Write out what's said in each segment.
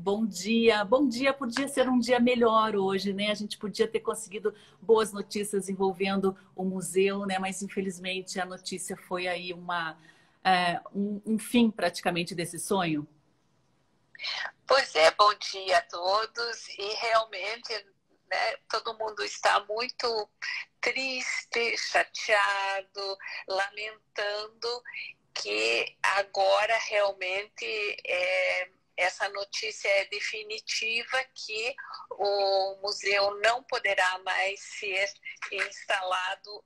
Bom dia, podia ser um dia melhor hoje, né? A gente podia ter conseguido boas notícias envolvendo o museu, né? Mas infelizmente a notícia foi aí um fim praticamente desse sonho. Pois é, bom dia a todos. E realmente, né, todo mundo está muito triste, chateado, lamentando que agora realmente essa notícia é definitiva, que o museu não poderá mais ser instalado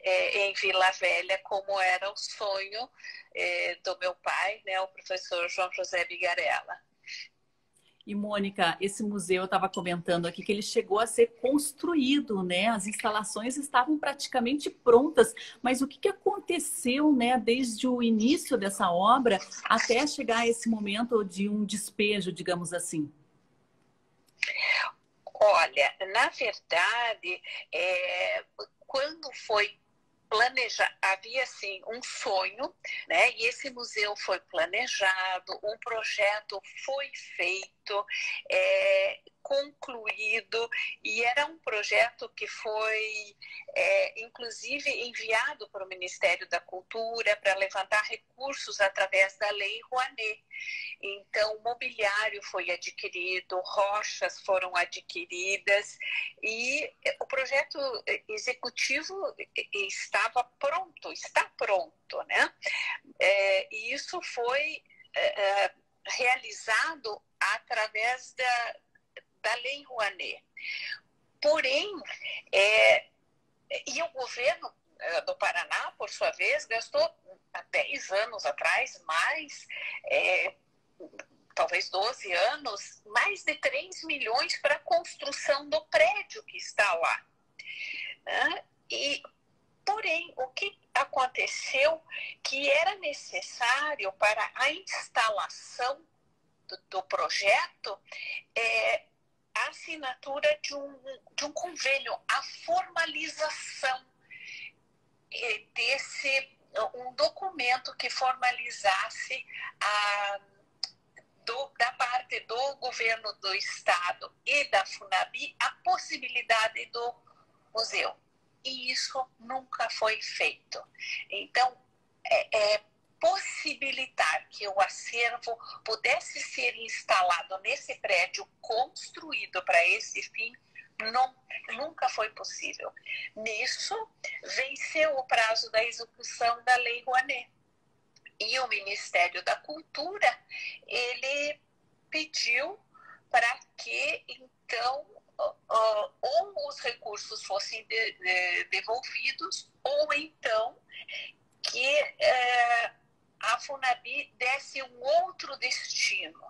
em Vila Velha, como era o sonho do meu pai, né, o professor João José Bigarella. E, Mônica, esse museu, eu estava comentando aqui que ele chegou a ser construído, né? As instalações estavam praticamente prontas, mas o que aconteceu, né, desde o início dessa obra até chegar a esse momento de um despejo, digamos assim? Olha, na verdade, quando foi planejar, havia assim um sonho, né? E esse museu foi planejado, um projeto foi feito, concluído, e era um projeto que foi inclusive enviado para o Ministério da Cultura para levantar recursos através da Lei Rouanet. Então, o mobiliário foi adquirido, rochas foram adquiridas e o projeto executivo estava pronto, está pronto, né? E isso foi realizado através da Lei Rouanet. Porém, e o governo do Paraná, por sua vez, gastou há 10 anos atrás, talvez 12 anos, mais de 3 milhões para a construção do prédio que está lá. Né? Porém, o que aconteceu que era necessário para a instalação do projeto a assinatura de um convênio, a formalização um documento que formalizasse da parte do governo do estado e da FUNABI a possibilidade do museu. E isso nunca foi feito. Então, possibilitar que o acervo pudesse ser instalado nesse prédio construído para esse fim, nunca foi possível. Nisso, venceu o prazo da execução da Lei Rouanet. E o Ministério da Cultura, ele pediu para que, então, ou os recursos fossem devolvidos, ou então que a FUNABI desse um outro destino.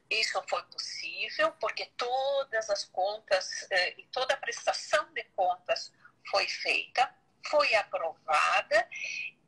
Isso foi possível porque todas as contas e toda a prestação de contas foi feita, foi aprovada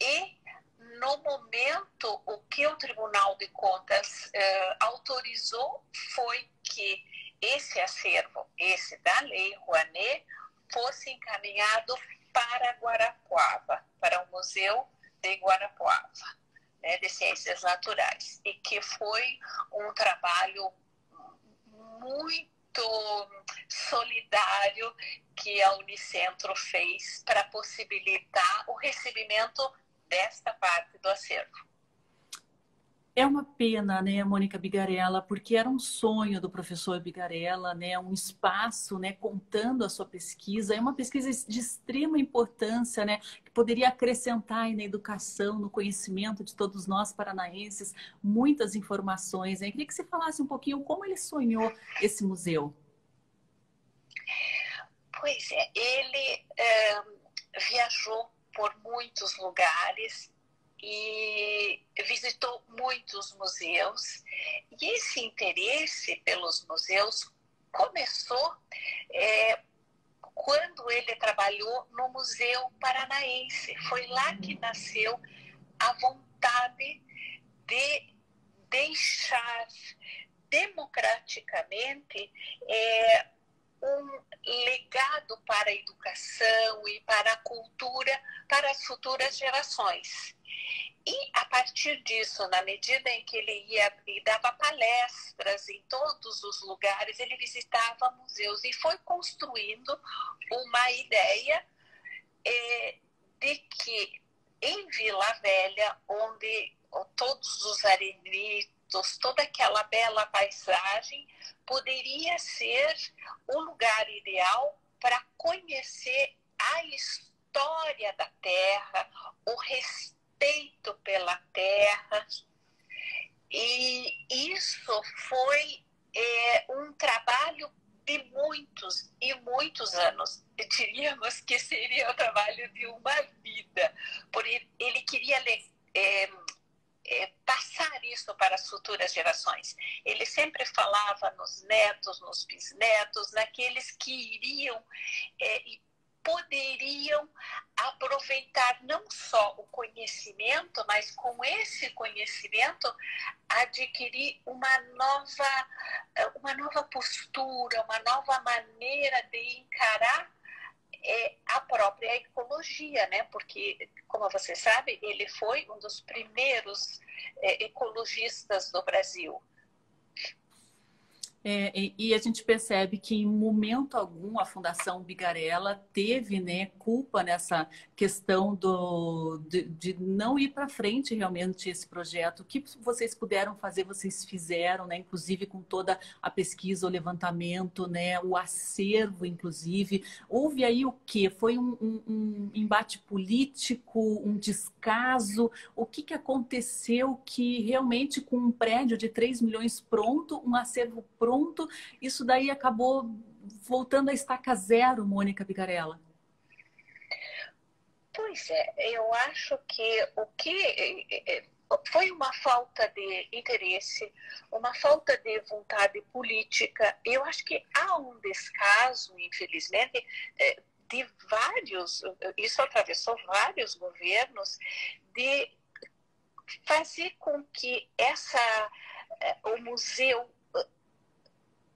e, no momento, o que o Tribunal de Contas autorizou foi que esse acervo, esse da Lei Rouanet, fosse encaminhado para Guarapuava, para o Museu de Guarapuava, né, de Ciências Naturais, e que foi um trabalho muito solidário que a Unicentro fez para possibilitar o recebimento desta parte do acervo. É uma pena, né, Mônica Bigarella, porque era um sonho do professor Bigarella, né, um espaço, né, contando a sua pesquisa. É uma pesquisa de extrema importância, né, que poderia acrescentar aí na educação, no conhecimento de todos nós paranaenses, muitas informações, né? Eu queria que você falasse um pouquinho como ele sonhou esse museu. Pois é, ele viajou por muitos lugares e visitou muitos museus, e esse interesse pelos museus começou quando ele trabalhou no Museu Paranaense. Foi lá que nasceu a vontade de deixar democraticamente um legado para a educação e para a cultura para as futuras gerações. E a partir disso, na medida em que ele ia e dava palestras em todos os lugares, ele visitava museus e foi construindo uma ideia de que em Vila Velha, onde todos os arenitos, toda aquela bela paisagem, poderia ser o lugar ideal para conhecer a história da terra, o respeito pela terra. E isso foi um trabalho de muitos e muitos anos. Diríamos que seria o trabalho de uma vida. Porque ele queria passar isso para as futuras gerações. Ele sempre falava nos netos, nos bisnetos, naqueles que iriam e poderiam aproveitar não só o conhecimento, mas com esse conhecimento adquirir uma nova postura, uma nova maneira de encarar a própria ecologia, né? Porque, como você sabe, ele foi um dos primeiros ecologistas do Brasil. E a gente percebe que em momento algum a Fundação Bigarella teve, né, culpa nessa questão de não ir para frente realmente esse projeto. O que vocês puderam fazer, vocês fizeram, né, inclusive com toda a pesquisa, o levantamento, né, o acervo, inclusive. Houve aí o quê? Foi um embate político, um descaso? O que aconteceu que realmente com um prédio de 3 milhões pronto, um acervo pronto, isso daí acabou voltando a estaca zero, Mônica Bigarella? Pois é, eu acho que foi uma falta de interesse, uma falta de vontade política. Eu acho que há um descaso, infelizmente, de vários, isso atravessou vários governos, de fazer com que o museu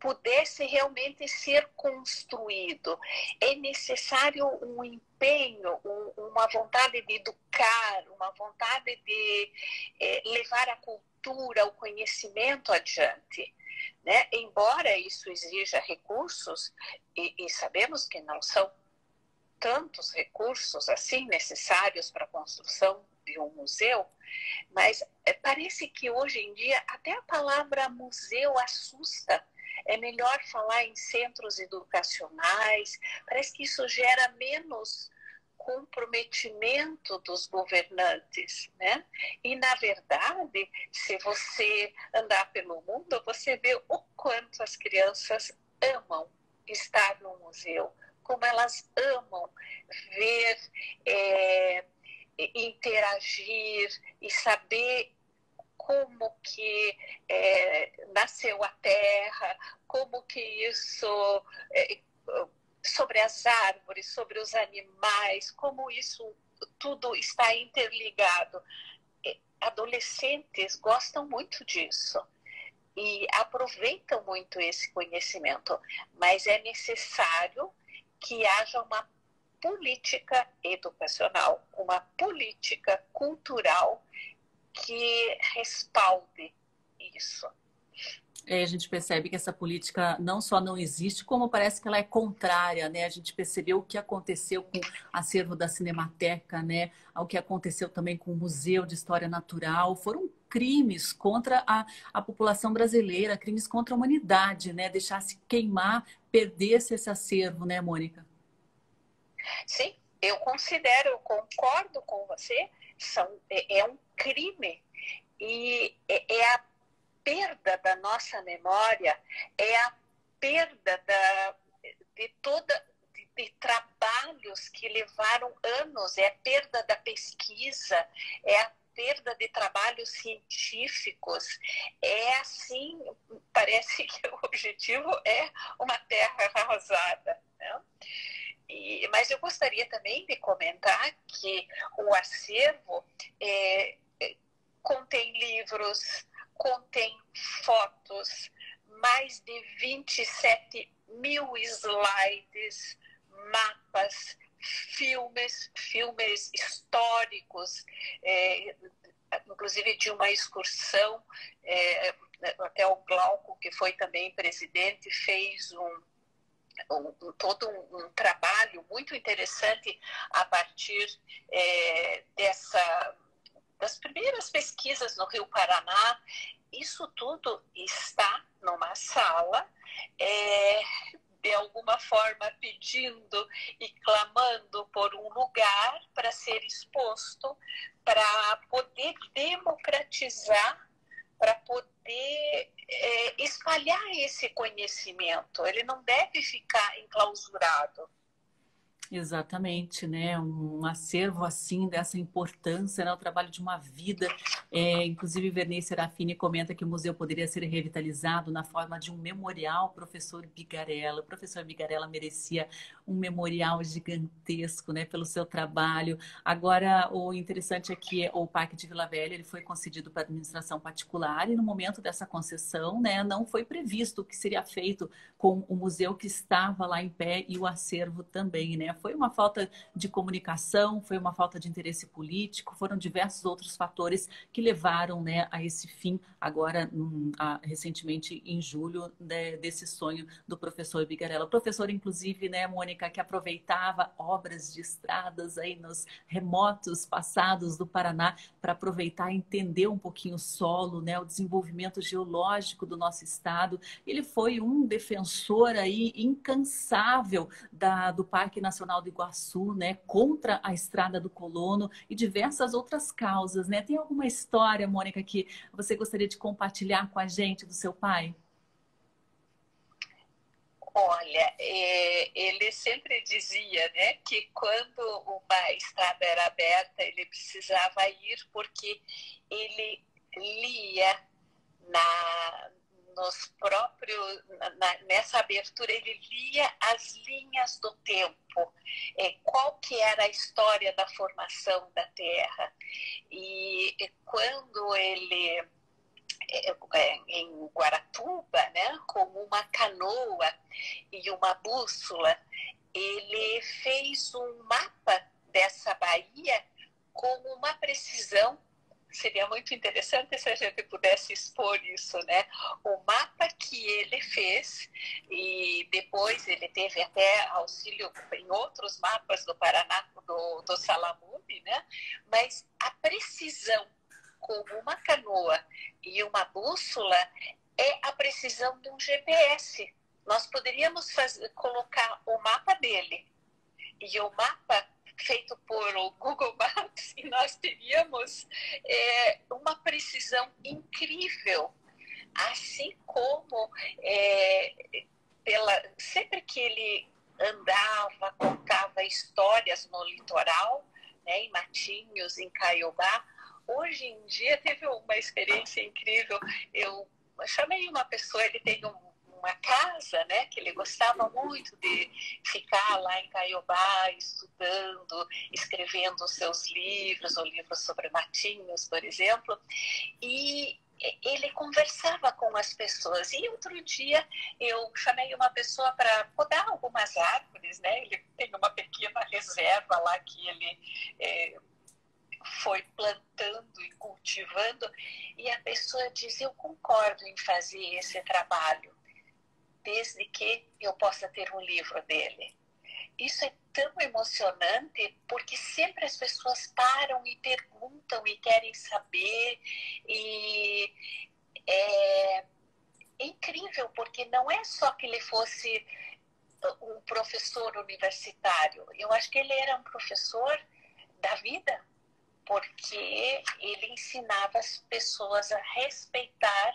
pudesse realmente ser construído. É necessário um empenho, uma vontade de educar, uma vontade de levar a cultura, o conhecimento adiante. Né? Embora isso exija recursos, e sabemos que não são tantos recursos assim necessários para a construção de um museu, mas parece que hoje em dia até a palavra museu assusta. É melhor falar em centros educacionais. Parece que isso gera menos comprometimento dos governantes, né? E, na verdade, se você andar pelo mundo, você vê o quanto as crianças amam estar no museu, como elas amam ver, interagir e saber como que nasceu a terra, como que isso, sobre as árvores, sobre os animais, como isso tudo está interligado. Adolescentes gostam muito disso e aproveitam muito esse conhecimento, mas é necessário que haja uma política educacional, uma política cultural que respalde isso. A gente percebe que essa política não só não existe, como parece que ela é contrária, né? A gente percebeu o que aconteceu com o acervo da Cinemateca, né? O que aconteceu também com o Museu de História Natural. Foram crimes contra a população brasileira, crimes contra a humanidade, né? Deixasse queimar, perdesse esse acervo, né, Mônica? Sim, eu concordo com você, é um crime e é a perda da nossa memória, é a perda de trabalhos que levaram anos, é a perda da pesquisa, é a perda de trabalhos científicos. É assim, parece que o objetivo é uma terra arrasada, né? Mas eu gostaria também de comentar que o acervo contém livros, contém fotos, mais de 27 mil slides, mapas, filmes históricos, inclusive de uma excursão, até o Glauco, que foi também presidente, fez todo um trabalho muito interessante a partir das primeiras pesquisas no Rio Paraná. Isso tudo está numa sala, de alguma forma pedindo e clamando por um lugar para ser exposto, para poder democratizar, para poder espalhar esse conhecimento. Ele não deve ficar enclausurado. Exatamente, né? Um acervo assim dessa importância, né? O trabalho de uma vida. Inclusive, Vernice Serafini comenta que o museu poderia ser revitalizado na forma de um memorial professor Bigarella. O professor Bigarella merecia um memorial gigantesco, né? Pelo seu trabalho. Agora, o interessante é que o Parque de Vila Velha ele foi concedido para administração particular e no momento dessa concessão, né? Não foi previsto o que seria feito com o museu que estava lá em pé e o acervo também, né? Foi uma falta de comunicação, foi uma falta de interesse político, foram diversos outros fatores que levaram, né, a esse fim, agora, recentemente, em julho, desse sonho do professor Bigarella. O professor, inclusive, né, Mônica, que aproveitava obras de estradas aí nos remotos passados do Paraná para aproveitar e entender um pouquinho o solo, né, o desenvolvimento geológico do nosso estado. Ele foi um defensor aí incansável do Parque Nacional do Iguaçu, né, contra a Estrada do Colono e diversas outras causas, né? Tem alguma história, Mônica, que você gostaria de compartilhar com a gente do seu pai? Olha, ele sempre dizia, né, que quando uma estrada era aberta, ele precisava ir porque ele lia nessa abertura, ele lia as linhas do tempo, qual que era a história da formação da Terra. E quando ele, em Guaratuba, né, com uma canoa e uma bússola, ele fez um mapa dessa baía com uma precisão. Seria muito interessante se a gente pudesse expor isso, né? O mapa que ele fez, e depois ele teve até auxílio em outros mapas do Paraná, do Salamune, né? Mas a precisão com uma canoa e uma bússola é a precisão de um GPS. Nós poderíamos colocar o mapa dele e o mapa feito por o Google Maps e nós teríamos uma precisão incrível, assim como sempre que ele andava, contava histórias no litoral, né, em Matinhos, em Caiobá. Hoje em dia teve uma experiência incrível. Eu chamei uma pessoa, ele tem uma casa, né, que ele gostava muito de ficar lá em Caiobá estudando, escrevendo os seus livros, o livro sobre Matinhos, por exemplo, e ele conversava com as pessoas. E outro dia eu chamei uma pessoa para podar algumas árvores, né? Ele tem uma pequena reserva lá que ele foi plantando e cultivando, e a pessoa diz: eu concordo em fazer esse trabalho, desde que eu possa ter um livro dele. Isso é tão emocionante, porque sempre as pessoas param e perguntam e querem saber, e é incrível, porque não é só que ele fosse um professor universitário, eu acho que ele era um professor da vida, porque ele ensinava as pessoas a respeitar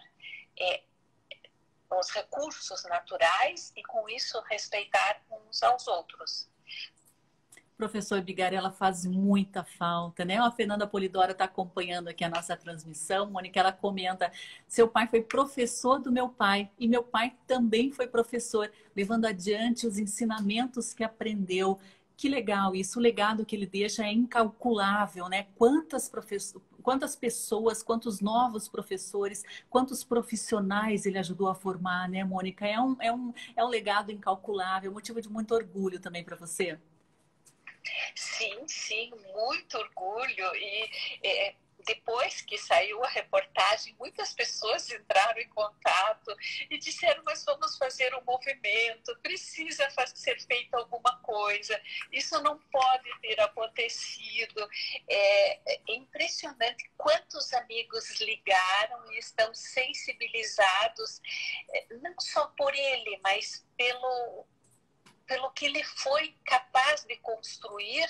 os recursos naturais e, com isso, respeitar uns aos outros. Professor Bigarella faz muita falta, né? A Fernanda Polidoro está acompanhando aqui a nossa transmissão. Mônica, ela comenta: seu pai foi professor do meu pai e meu pai também foi professor, levando adiante os ensinamentos que aprendeu. Que legal isso, o legado que ele deixa é incalculável, né? Quantas pessoas, quantos novos professores, quantos profissionais ele ajudou a formar, né, Mônica? É um legado incalculável, motivo de muito orgulho também para você. Sim, sim, muito orgulho. Depois que saiu a reportagem, muitas pessoas entraram em contato e disseram: mas vamos fazer um movimento, precisa ser feita alguma coisa, isso não pode ter acontecido. É impressionante quantos amigos ligaram e estão sensibilizados, não só por ele, mas pelo que ele foi capaz de construir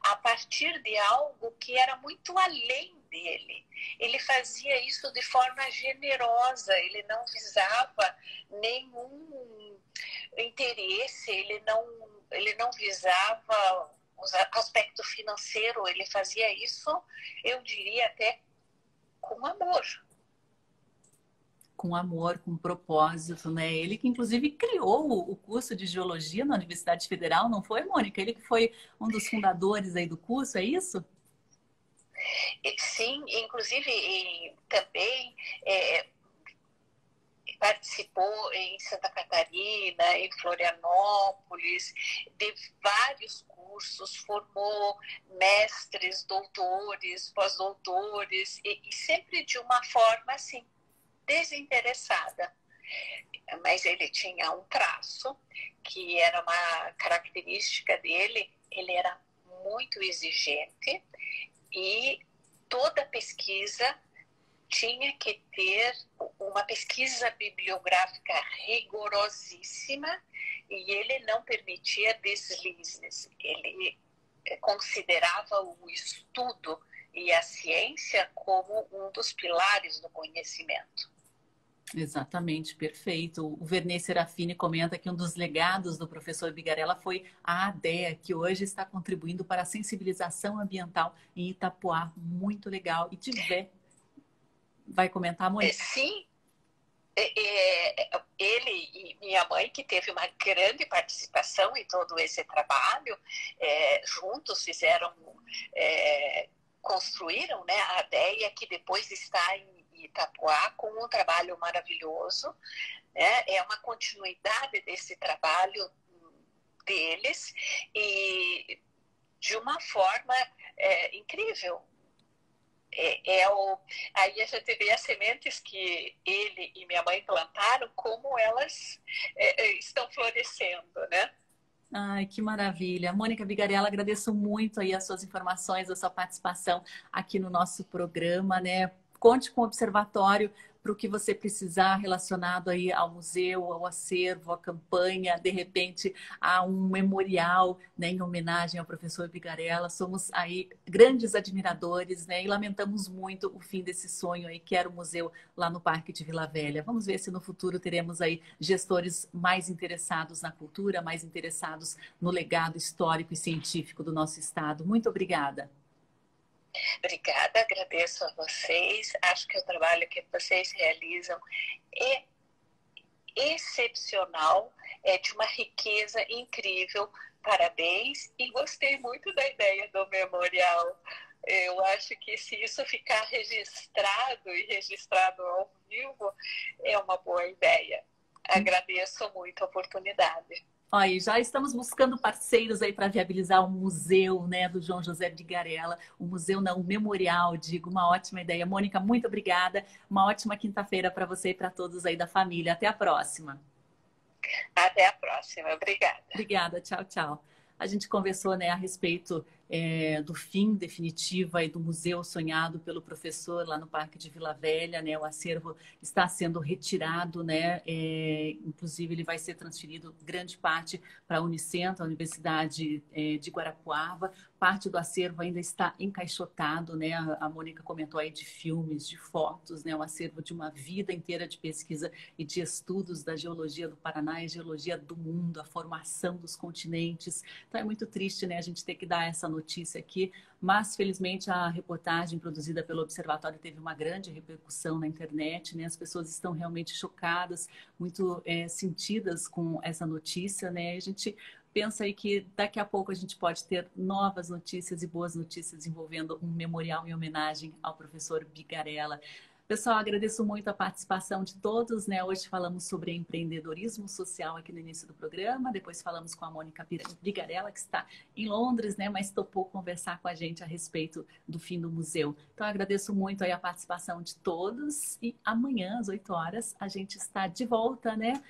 a partir de algo que era muito além dele. Ele fazia isso de forma generosa, ele não visava nenhum interesse, ele não visava o aspecto financeiro, ele fazia isso, eu diria até com amor. Com amor, com propósito, né? Ele que inclusive criou o curso de geologia na Universidade Federal, não foi, Mônica? Ele que foi um dos fundadores aí do curso, é isso? Sim, inclusive também participou em Santa Catarina, em Florianópolis, de vários cursos, formou mestres, doutores, pós-doutores, e sempre de uma forma assim, desinteressada. Mas ele tinha um traço que era uma característica dele, ele era muito exigente e toda pesquisa tinha que ter uma pesquisa bibliográfica rigorosíssima e ele não permitia deslizes. Ele considerava o estudo e a ciência como um dos pilares do conhecimento. Exatamente, perfeito. O Vernê Serafini comenta que um dos legados do professor Bigarella foi a ADEA, que hoje está contribuindo para a sensibilização ambiental em Itapoá. Muito legal. E tiver. Vai comentar, Mônica? Sim, ele e minha mãe, que teve uma grande participação em todo esse trabalho, juntos fizeram, construíram, né, a ADEA, que depois está em Itapoá, com um trabalho maravilhoso, né? É uma continuidade desse trabalho deles e de uma forma incrível. Aí a gente vê as sementes que ele e minha mãe plantaram, como elas estão florescendo, né? Ai, que maravilha. Mônica Bigarella, agradeço muito aí as suas informações, a sua participação aqui no nosso programa, né? Conte com o Observatório para o que você precisar relacionado aí ao museu, ao acervo, à campanha, de repente a um memorial, né, em homenagem ao professor Bigarella. Somos aí grandes admiradores, né, e lamentamos muito o fim desse sonho aí, que era o museu lá no Parque de Vila Velha. Vamos ver se no futuro teremos aí gestores mais interessados na cultura, mais interessados no legado histórico e científico do nosso estado. Muito obrigada. Obrigada, agradeço a vocês. Acho que o trabalho que vocês realizam é excepcional, é de uma riqueza incrível. Parabéns e gostei muito da ideia do memorial. Eu acho que se isso ficar registrado e registrado ao vivo, é uma boa ideia. Agradeço muito a oportunidade. Aí, já estamos buscando parceiros aí para viabilizar o museu, né, do João José Bigarella. O museu não, o memorial, digo, uma ótima ideia. Mônica, muito obrigada. Uma ótima quinta-feira para você e para todos aí da família. Até a próxima. Até a próxima. Obrigada. Obrigada. Tchau, tchau. A gente conversou, né, a respeito do fim definitivo aí do museu sonhado pelo professor lá no Parque de Vila Velha, né? O acervo está sendo retirado, né? Inclusive ele vai ser transferido grande parte para a Unicentro, a Universidade de Guarapuava. Parte do acervo ainda está encaixotado, né? A Mônica comentou aí de filmes, de fotos, né? Um acervo de uma vida inteira de pesquisa e de estudos da geologia do Paraná e geologia do mundo, a formação dos continentes. Então é muito triste, né? A gente ter que dar essa notícia aqui, mas felizmente a reportagem produzida pelo Observatório teve uma grande repercussão na internet, né? As pessoas estão realmente chocadas, muito sentidas com essa notícia, né? A gente penso aí que daqui a pouco a gente pode ter novas notícias e boas notícias envolvendo um memorial em homenagem ao professor Bigarella. Pessoal, agradeço muito a participação de todos, né? Hoje falamos sobre empreendedorismo social aqui no início do programa, depois falamos com a Mônica Bigarella, que está em Londres, né? Mas topou conversar com a gente a respeito do fim do museu. Então, agradeço muito aí a participação de todos e amanhã, às 8 horas, a gente está de volta, né?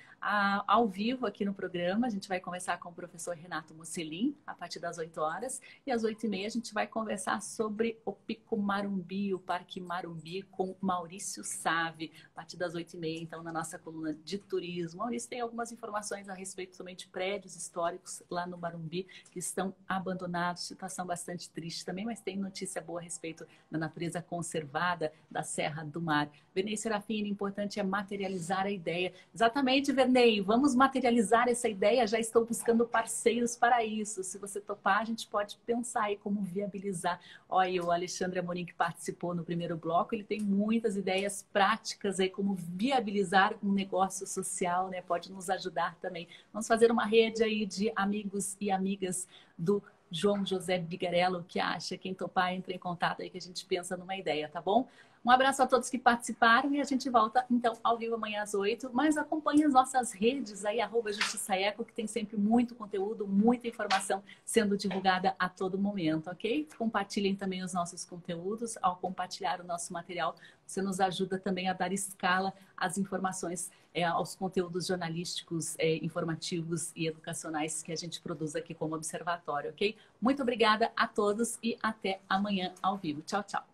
Ao vivo aqui no programa. A gente vai conversar com o professor Renato Musselin a partir das 8 horas e às 8h30 a gente vai conversar sobre o Pico Marumbi, o Parque Marumbi, com Maurício Save, a partir das 8h30, então, na nossa coluna de turismo. Maurício tem algumas informações a respeito também de prédios históricos lá no Marumbi que estão abandonados, situação bastante triste também, mas tem notícia boa a respeito da natureza conservada da Serra do Mar. Vernei Serafini, importante é materializar a ideia. Exatamente, Vernei, vamos materializar essa ideia, já estou buscando parceiros para isso. Se você topar, a gente pode pensar aí como viabilizar. Olha, o Alexandre Amorim, que participou no primeiro bloco, ele tem muitas ideias práticas aí como viabilizar um negócio social, né? Pode nos ajudar também. Vamos fazer uma rede aí de amigos e amigas do João José Bigarella. O que acha? Quem topar, entra em contato aí que a gente pensa numa ideia, tá bom? Um abraço a todos que participaram e a gente volta, então, ao vivo amanhã às 8. Mas acompanhe as nossas redes aí, @JustiçaEco, que tem sempre muito conteúdo, muita informação sendo divulgada a todo momento, ok? Compartilhem também os nossos conteúdos. Ao compartilhar o nosso material, você nos ajuda também a dar escala às informações, aos conteúdos jornalísticos, informativos e educacionais que a gente produz aqui como observatório, ok? Muito obrigada a todos e até amanhã ao vivo. Tchau, tchau.